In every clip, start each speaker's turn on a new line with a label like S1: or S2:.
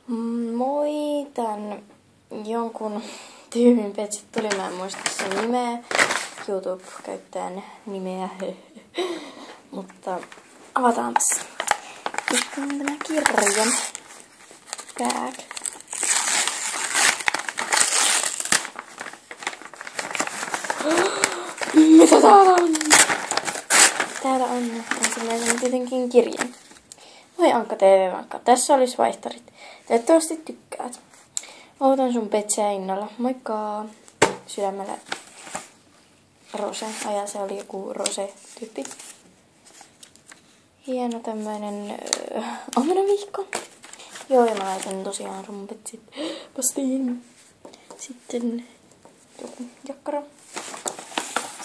S1: Moi, tän jonkun tyypin petsit tuli, mä en muista sen nimeä, YouTube-käyttäjän nimeä, mutta avataanpas. Sitten on tämä kirja. Bag. Mitä täällä on? Täällä on ensimmäisenä tietenkin kirja. Moi Ankka TV-vankka, tässä olisi vaihtarit. Toivottavasti tykkäät. Odotan sun petseä innolla. Moikka! Sydämellä Rose. Aja se oli joku Rose-tyyppi. Hieno tämmöinen omenavihko. Joo, ja mä laitan tosiaan rumpetsit postiin. Sitten joku jakkara.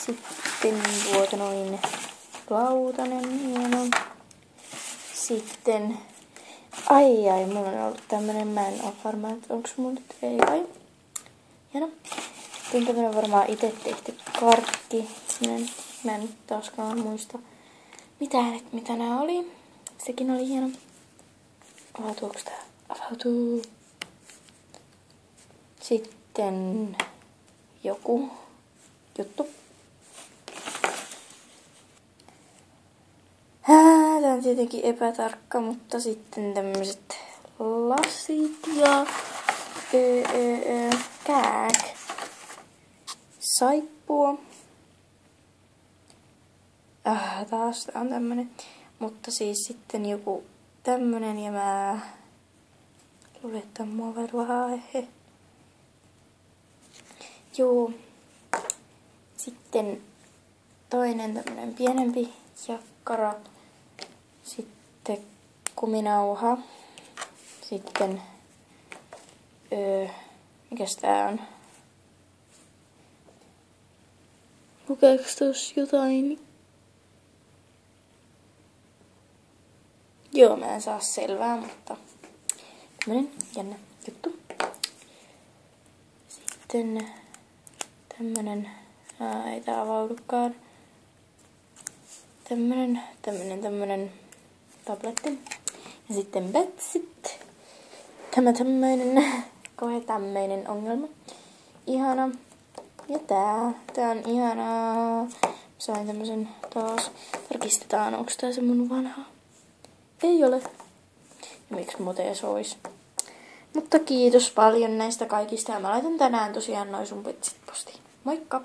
S1: Sitten noin lautanen, hieno. Sitten, mulla on ollut tämmönen, mä en oo varma, että onks mulla nyt, ei kai. Hieno. Sitten tämmönen varmaan ite tehty karkki. Mä en nyt taaskaan muista, mitä nää oli. Sekin oli hieno. Avautuuks tää? Avautuu. Sitten joku juttu. Tää on tietenkin epätarkka, mutta sitten tämmöiset lasit ja kääk, saippua. Taas tää on tämmönen, mutta siis sitten joku tämmönen ja mä luulen, että on muoveilua. Joo. Sitten toinen tämmönen pienempi jakkara. Sitten kuminauha. Sitten, mikäs tää on? Lukeeks tossa jotain? Joo, mä en saa selvää, mutta tämmönen jännä juttu. Sitten tämmönen, ei tää avaudukaan. Tämmönen tabletti. Ja sitten petsit. Tämä tämmöinen ongelma. Ihana. Ja tää on ihanaa. Sain tämmösen taas. Tarkistetaan, onks tää se mun vanha. Ei ole. Ja miksi muuten se ois. Mutta kiitos paljon näistä kaikista. Ja mä laitan tänään tosiaan noin sun petsit postiin. Moikka!